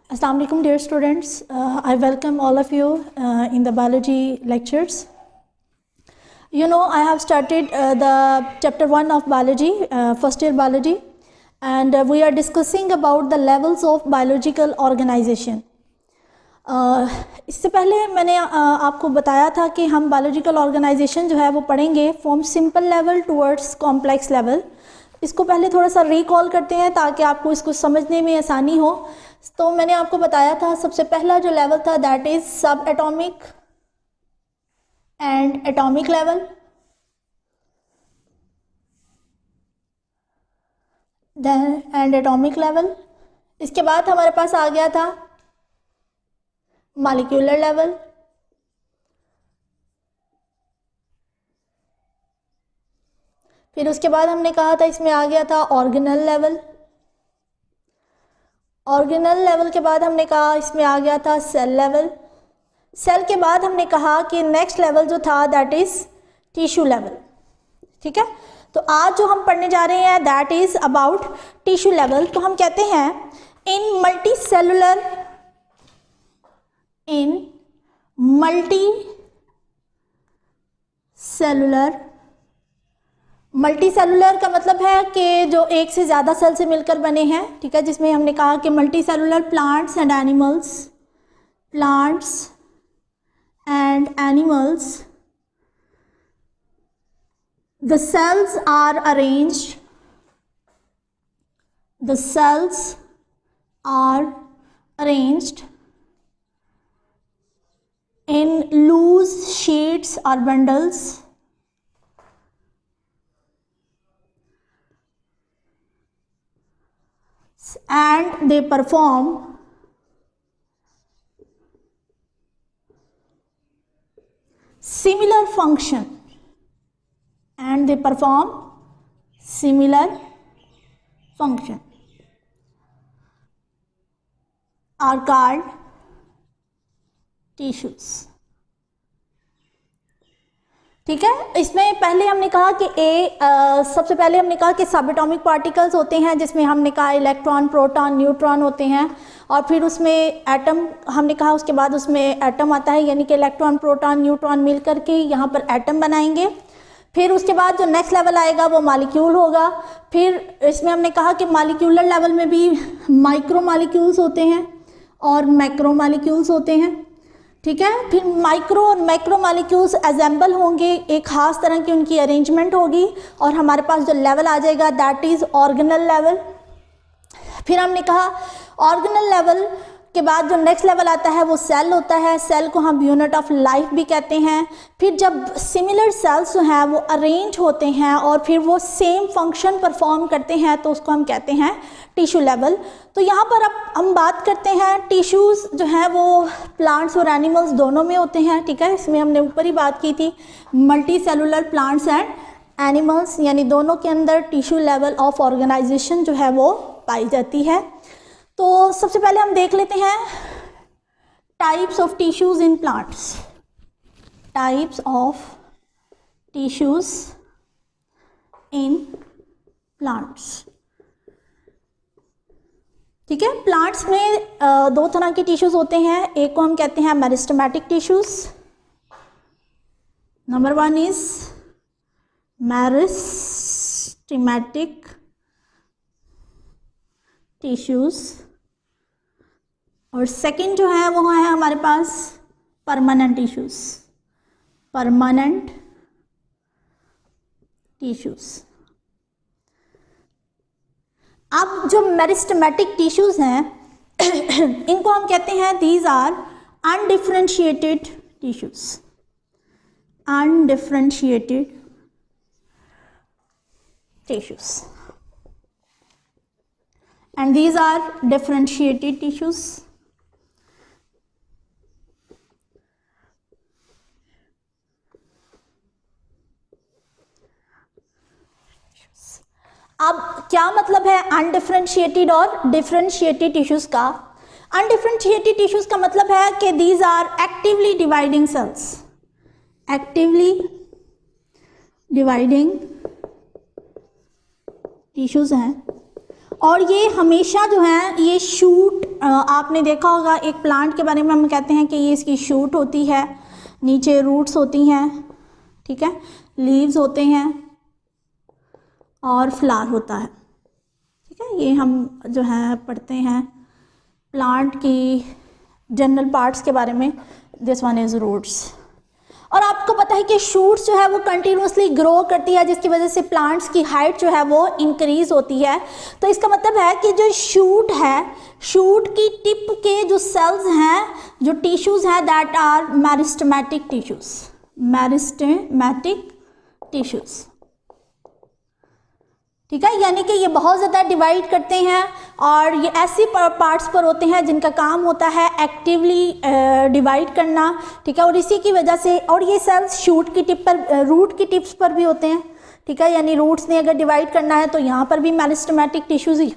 Assalamu alaikum dear students. I welcome all of you in the biology lectures. You know, I have started the chapter 1 of biology, first year biology, and we are discussing about the levels of biological organization. इससे पहले मैंने आपको बताया था कि हम biological organisation जो है वो पढ़ेंगे from simple level towards complex level. इसको पहले थोड़ा सा रिकॉल करते हैं ताकि आपको इसको समझने में आसानी हो. तो मैंने आपको बताया था सबसे पहला जो लेवल था that is subatomic and atomic level. Then and atomic level. इसके बाद हमारे पास आ गया था मॉलिक्यूलर लेवल. फिर उसके बाद हमने कहा था इसमें आ गया था ऑर्गेनल लेवल. ऑर्गेनल लेवल के बाद हमने कहा इसमें आ गया था सेल लेवल. सेल के बाद हमने कहा कि नेक्स्ट लेवल जो था दैट इज टिश्यू लेवल. ठीक है, तो आज जो हम पढ़ने जा रहे हैं that is about tissue level. तो हम कहते हैं इन मल्टी सेलुलर का मतलब है कि जो एक से ज़्यादा सेल से मिलकर बने हैं. ठीक है, जिसमें हमने कहा कि multi cellular plants and animals the cells are arranged in loose sheets or bundles and they perform similar function are called tissues. ठीक है, इसमें पहले हमने कहा कि सबसे पहले हमने कहा कि सब एटॉमिक पार्टिकल्स होते हैं जिसमें हमने कहा इलेक्ट्रॉन, प्रोटॉन, न्यूट्रॉन होते हैं. और फिर उसमें एटम हमने कहा, उसके बाद उसमें एटम आता है, यानी कि इलेक्ट्रॉन, प्रोटॉन, न्यूट्रॉन मिल करके यहाँ पर एटम बनाएंगे. फिर उसके बाद जो नेक्स्ट लेवल आएगा वो मॉलिक्यूल होगा. फिर इसमें हमने कहा कि मॉलिक्यूलर लेवल में भी माइक्रो मॉलिक्यूल्स होते हैं और मैक्रो मॉलिक्यूल्स होते हैं. ठीक है, फिर माइक्रो और मैक्रो मॉलिक्यूल्स असेंबल होंगे, एक ख़ास तरह की उनकी अरेंजमेंट होगी और हमारे पास जो लेवल आ जाएगा दैट इज़ ऑर्गेनल लेवल. फिर हमने कहा ऑर्गेनल लेवल के बाद जो नेक्स्ट लेवल आता है वो सेल होता है. सेल को हम यूनिट ऑफ लाइफ भी कहते हैं. फिर जब सिमिलर सेल्स जो हैं वो अरेंज होते हैं और फिर वो सेम फंक्शन परफॉर्म करते हैं तो उसको हम कहते हैं टिश्यू लेवल. तो यहाँ पर अब हम बात करते हैं टिश्यूज़ जो हैं वो प्लांट्स और एनिमल्स दोनों में होते हैं. ठीक है, इसमें हमने ऊपर ही बात की थी multi cellular plants and animals, यानी दोनों के अंदर टिश्यू लेवल ऑफ ऑर्गेनाइजेशन जो है वो पाई जाती है. तो सबसे पहले हम देख लेते हैं types of tissues in plants. Types of tissues in plants. ठीक है, प्लांट्स में दो तरह के टिश्यूज़ होते हैं. एक को हम कहते हैं meristematic tissues. Number 1 is meristematic tissues और सेकंड जो है वो है हमारे पास परमानेंट टिश्यूज़. अब जो मेरिस्टेमेटिक टिश्यूज़ हैं इनको हम कहते हैं these are undifferentiated tissues and these are differentiated tissues. अब क्या मतलब है अनडिफरेंशिएटेड और डिफरेंशिएटेड टिश्यूज़ का? अनडिफरेंशिएटेड टिश्यूज़ का मतलब है कि these are actively dividing tissues हैं और ये हमेशा जो हैं ये शूट आपने देखा होगा एक प्लांट के बारे में हम कहते हैं कि ये इसकी शूट होती है, नीचे रूट्स होती हैं, ठीक है, लीव्स होते हैं और फ्लावर होता है, ठीक है। ये हम जो है पढ़ते हैं प्लांट की जनरल पार्ट्स के बारे में। This one is roots. और आपको पता है कि शूट्स जो है वो कंटिन्यूसली ग्रो करती है, जिसकी वजह से प्लांट्स की हाइट जो है वो इंक्रीज होती है। तो इसका मतलब है कि जो शूट है, शूट की टिप के जो सेल्स हैं, जो टिश्यूज हैं, that are meristematic tissues, meristematic tissues, ठीक है। यानी कि ये बहुत ज़्यादा डिवाइड करते हैं और ये ऐसी पार्ट्स पर होते हैं जिनका काम होता है एक्टिवली डिवाइड करना, ठीक है। और इसी की वजह से, और ये सेल्स शूट की टिप पर, रूट की टिप्स पर भी होते हैं, ठीक है। यानी रूट्स ने अगर डिवाइड करना है तो यहाँ पर भी मेरिस्टेमेटिक टिश्यूज ही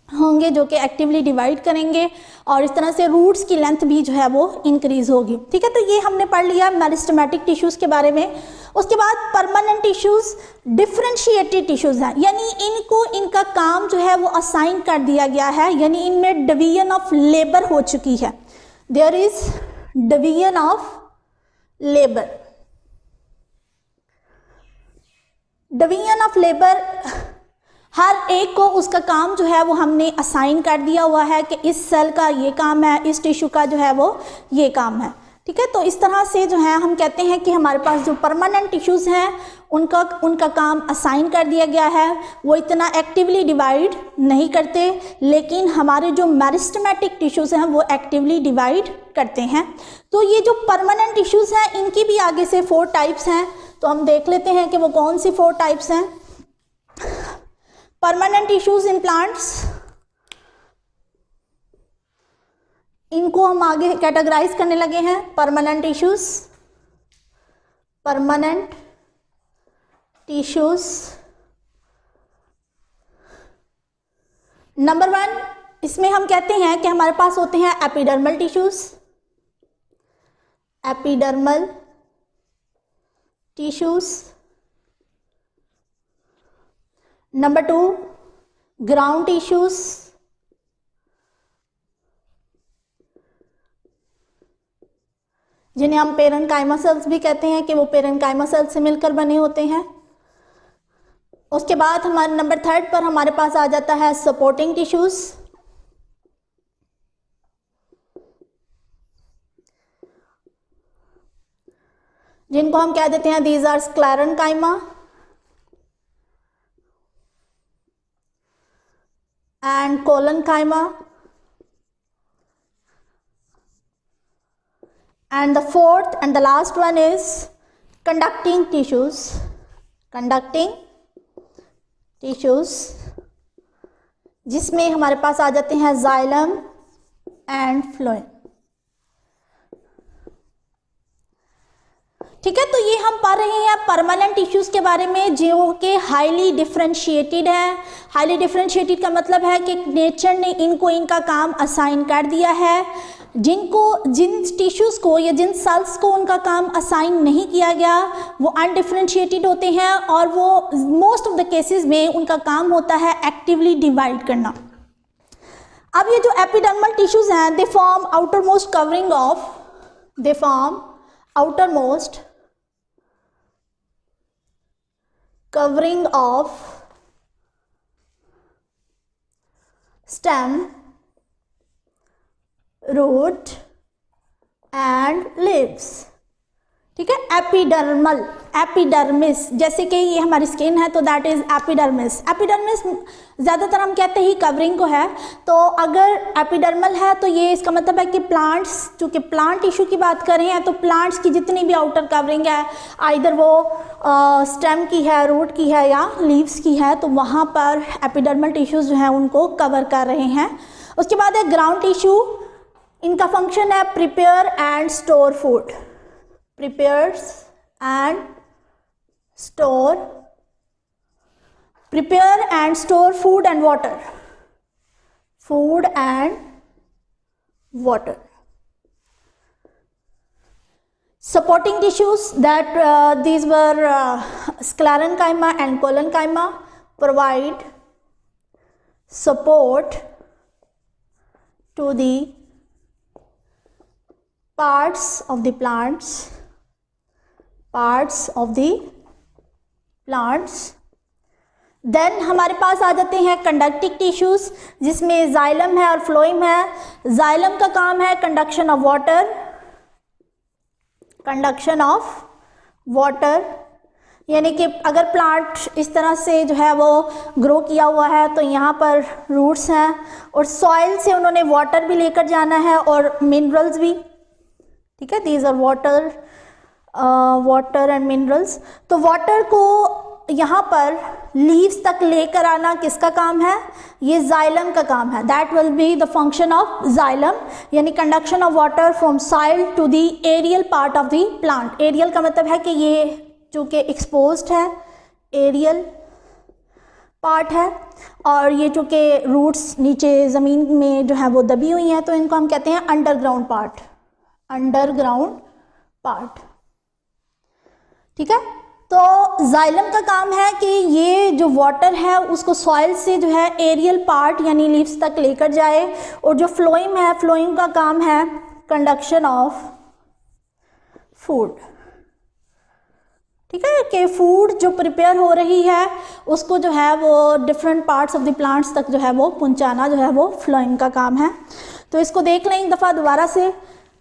होंगे जो कि एक्टिवली डिवाइड करेंगे और इस तरह से रूट्स की लेंथ भी जो है वो इंक्रीज होगी, ठीक है। तो ये हमने पढ़ लिया मेरिस्टेमेटिक टिश्यूज़ के बारे में। उसके बाद परमानेंट टिश्यूज़ डिफरेंशिएटेड टिश्यूज़ हैं, यानी इनको इनका काम जो है वो असाइन कर दिया गया है, यानी इनमें डिवीजन ऑफ लेबर हो चुकी है। There is division of labour. Division of labour, हर एक को उसका काम जो है वो हमने असाइन कर दिया हुआ है कि इस सेल का ये काम है, इस टिश्यू का जो है वो ये काम है, ठीक है। तो इस तरह से जो है हम कहते हैं कि हमारे पास जो परमानेंट टिश्यूज़ हैं उनका काम असाइन कर दिया गया है। वो इतना एक्टिवली डिवाइड नहीं करते, लेकिन हमारे जो मेरिस्टेमेटिक टिश्यूज़ हैं वो एक्टिवली डिवाइड करते हैं। तो ये जो परमानेंट टिश्यूज़ हैं इनकी भी आगे से 4 टाइप्स हैं, तो हम देख लेते हैं कि वो कौन सी 4 टाइप्स हैं। परमानेंट टिश्यूज इन प्लांट्स, इनको हम आगे कैटेगराइज करने लगे हैं। Permanent tissues, permanent tissues. Number 1, इसमें हम कहते हैं कि हमारे पास होते हैं epidermal tissues, epidermal tissues. Number 2, ground tissues, जिन्हें हम पेरेन्काइमा सेल्स भी कहते हैं कि वो पेरेन्काइमा सेल्स से मिलकर बने होते हैं। उसके बाद हमारे नंबर 3 पर हमारे पास आ जाता है सपोर्टिंग टिश्यूज, जिनको हम कह देते हैं these are sclerenchyma and collenchyma, and the 4th and the last one is conducting tissues, conducting tissues, जिसमें हमारे पास आ जाते हैं जाइलम एंड फ्लोएम, ठीक है। तो ये हम पढ़ रहे हैं परमानेंट टिश्यूज़ के बारे में जो कि हाईली डिफरेंशिएटेड है। हाईली डिफरेंशिएटेड का मतलब है कि नेचर ने इनको इनका काम असाइन कर दिया है। जिन टिश्यूज़ को या जिन सेल्स को उनका काम असाइन नहीं किया गया वो अनडिफरेंशिएटेड होते हैं और वो मोस्ट ऑफ द केसेस में उनका काम होता है एक्टिवली डिवाइड करना। अब ये जो एपिडर्मल टिश्यूज़ हैं they form outermost covering of, they form outermost covering of stem, root and leaves, ठीक है। एपिडर्मल, एपिडर्मिस, जैसे कि ये हमारी स्किन है तो दैट इज एपिडर्मिस। एपिडर्मिस ज़्यादातर हम कहते ही कवरिंग को है, तो अगर एपिडर्मल है तो ये इसका मतलब है कि प्लांट्स, चूँकि प्लांट टिश्यू की बात कर रहे हैं तो प्लांट्स की जितनी भी आउटर कवरिंग है, आइदर वो स्टेम की है, रूट की है या लीव्स की है, तो वहाँ पर एपिडर्मल टिश्यूज़ जो हैं उनको कवर कर रहे हैं। उसके बाद है ग्राउंड टिश्यू, इनका फंक्शन है prepare and store food, prepares and prepare and store food and water, food and water. Supporting tissues, that these were sclerenchyma and collenchyma, provide support to the parts of the plants, then हमारे पास आ जाते हैं conducting tissues, जिसमें xylem है और phloem है। Xylem का काम है कंडक्शन ऑफ वाटर, यानी कि अगर प्लांट इस तरह से जो है वो ग्रो किया हुआ है तो यहाँ पर रूट्स हैं और सॉइल से उन्होंने वाटर भी लेकर जाना है और मिनरल्स भी, ठीक है, these are water and minerals. तो वाटर को यहाँ पर लीव्स तक लेकर आना किसका काम है? ये जाइलम का काम है। That will be the function of xylem, यानी conduction of water from soil to the aerial part of the plant. Aerial का मतलब है कि ये जो कि एक्सपोज्ड है, एरियल पार्ट है, और ये जो कि रूट्स नीचे ज़मीन में जो है वो दबी हुई हैं, तो इनको हम कहते हैं अंडरग्राउंड पार्ट, ठीक है। तो जाइलम का काम है कि ये जो वाटर है उसको सॉइल से जो है एरियल पार्ट यानी लीव्स तक लेकर जाए, और जो फ्लोइम है, फ्लोइम का काम है कंडक्शन ऑफ फूड, ठीक है, कि फूड जो प्रिपेयर हो रही है उसको जो है वो different parts of the plants तक जो है वो पहुंचाना जो है वो फ्लोइम का काम है। तो इसको देख लें एक दफ़ा दोबारा से।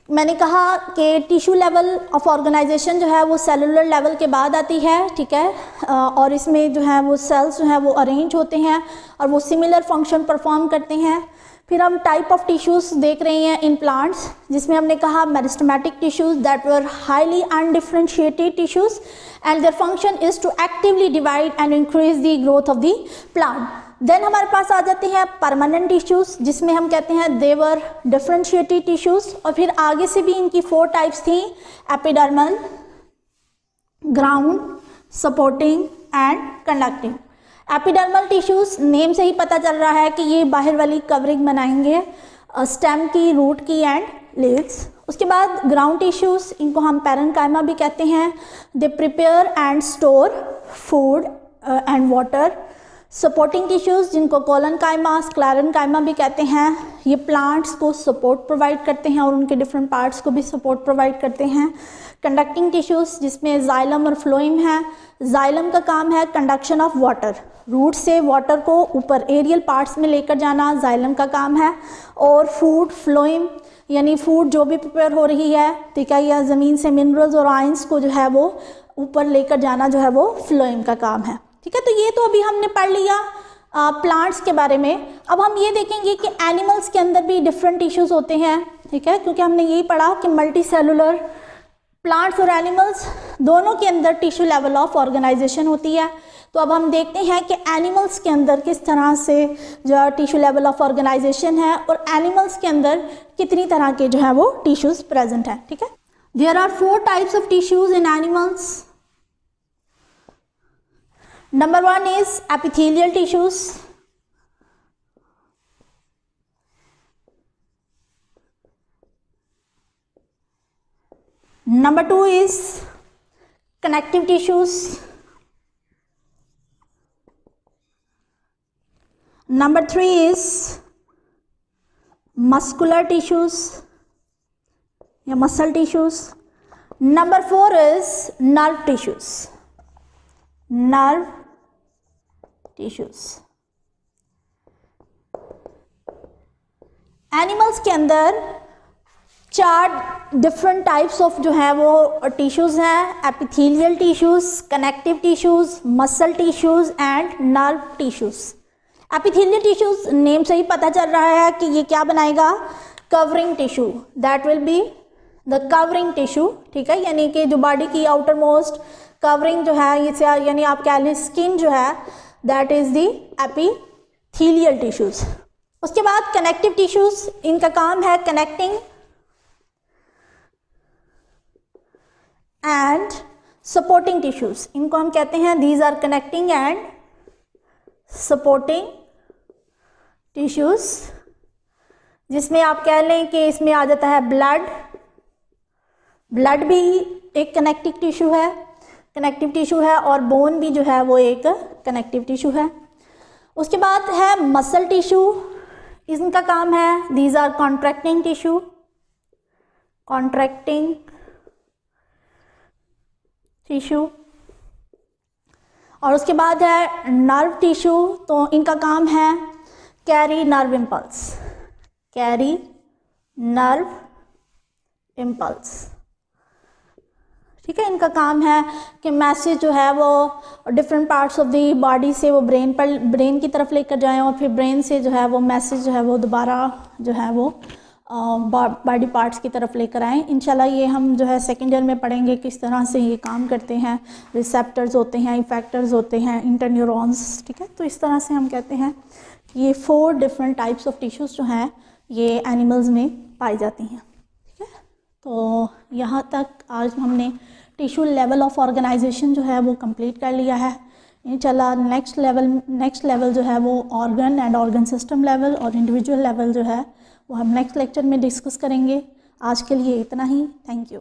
मैंने कहा कि टिश्यू लेवल ऑफ ऑर्गेनाइजेशन जो है वो सेलुलर लेवल के बाद आती है, ठीक है, और इसमें जो है वो सेल्स जो है वो अरेंज होते हैं और वो सिमिलर फंक्शन परफॉर्म करते हैं। फिर हम टाइप ऑफ टिश्यूज़ देख रहे हैं इन प्लांट्स, जिसमें हमने कहा meristematic tissues that were highly undifferentiated tissues and their function is to actively divide and increase the growth of the plant. Then हमारे पास आ जाते हैं परमानेंट टिश्यूज़, जिसमें हम कहते हैं दे वर डिफरेंशिएटेड टिश्यूज़, और फिर आगे से भी इनकी 4 टाइप्स थी, epidermal, ground, supporting and conducting. Epidermal tissues name से ही पता चल रहा है कि ये बाहर वाली कवरिंग बनाएंगे स्टेम की, रूट की एंड लीव्स। उसके बाद ग्राउंड टिश्यूज़, इनको हम पैरेन्काइमा भी कहते हैं, they prepare and store food and water. Supporting tissues, जिनको कोलनकाइमा, स्क्लेरेनकाइमा भी कहते हैं, ये प्लांट्स को सपोर्ट प्रोवाइड करते हैं और उनके डिफरेंट पार्ट्स को भी सपोर्ट प्रोवाइड करते हैं। कंडक्टिंग टिश्यूज़, जिसमें जाइलम और फ्लोइम है। जाइलम का काम है कंडक्शन ऑफ वाटर, रूट से वाटर को ऊपर एरियल पार्ट्स में लेकर जाना जाइलम का काम है। और फूड, फ्लोइम, यानी फूड जो भी प्रिपेयर हो रही है, ठीक है, या ज़मीन से मिनरल्स और आयंस को जो है वो ऊपर लेकर जाना जो है वो फ्लोइम का काम है, ठीक है। तो ये तो अभी हमने पढ़ लिया प्लांट्स के बारे में। अब हम ये देखेंगे कि एनिमल्स के अंदर भी डिफरेंट टिश्यूज़ होते हैं, ठीक है, क्योंकि हमने यही पढ़ा कि मल्टी सेलुलर प्लांट्स और एनिमल्स दोनों के अंदर टिश्यू लेवल ऑफ ऑर्गेनाइजेशन होती है। तो अब हम देखते हैं कि एनिमल्स के अंदर किस तरह से जो टिश्यू लेवल ऑफ ऑर्गेनाइजेशन है और एनिमल्स के अंदर कितनी तरह के जो है वो टिश्यूज़ प्रेजेंट हैं, ठीक है। There are 4 types of tissues in animals. Number 1 is epithelial tissues. Number 2 is connective tissues. Number 3 is muscular tissues या muscle tissues. Number 4 is nerve tissues. Nerve tissues. Animals के अंदर 4 डिफरेंट टाइप्स ऑफ जो है वो tissues हैं, epithelial tissues, connective tissues, muscle tissues and nerve tissues. Epithelial tissues name से ही पता चल रहा है कि ये क्या बनाएगा, covering tissue, that will be the covering tissue, ठीक है, यानी कि जो बॉडी की आउटर मोस्ट कवरिंग जो है, ये यानी आप कह लें स्किन जो है, that is the epithelial tissues. उसके बाद कनेक्टिव टिश्यूज, इनका काम है कनेक्टिंग एंड सपोर्टिंग टिश्यूज, इनको हम कहते हैं these are connecting and supporting tissues, जिसमें आप कह लें कि इसमें आ जाता है ब्लड। ब्लड भी एक कनेक्टिव टिश्यू है और बोन भी जो है वो एक कनेक्टिव टिश्यू है। उसके बाद है मसल टिश्यू, इनका काम है, these are contracting tissue, contracting tissue. और उसके बाद है नर्व टिश्यू, तो इनका काम है carry nerve impulse, carry nerve impulse. ठीक है, इनका काम है कि मैसेज जो है वो different parts of the body से वो ब्रेन की तरफ लेकर जाएं और फिर ब्रेन से जो है वो मैसेज जो है वो दोबारा जो है वो बॉडी पार्ट्स की तरफ लेकर आएँ। इंशाल्लाह ये हम जो है सेकेंड ईयर में पढ़ेंगे किस तरह से ये काम करते हैं। रिसेप्टर्स होते हैं, इफेक्टर्स होते हैं, इंटरन्यूरॉन्स। ठीक है, तो इस तरह से हम कहते हैं कि ये 4 डिफरेंट टाइप्स ऑफ टिश्यूज़ जो हैं ये एनिमल्स में पाई जाती हैं। ठीक है, तो यहाँ तक आज हमने टिश्यू लेवल ऑफ ऑर्गेनाइजेशन जो है वो कंप्लीट कर लिया है। इंशाल्लाह नेक्स्ट लेवल जो है वो organ and organ system level और इंडिविजुअल लेवल जो है वो हम नेक्स्ट लेक्चर में डिस्कस करेंगे। आज के लिए इतना ही। Thank you.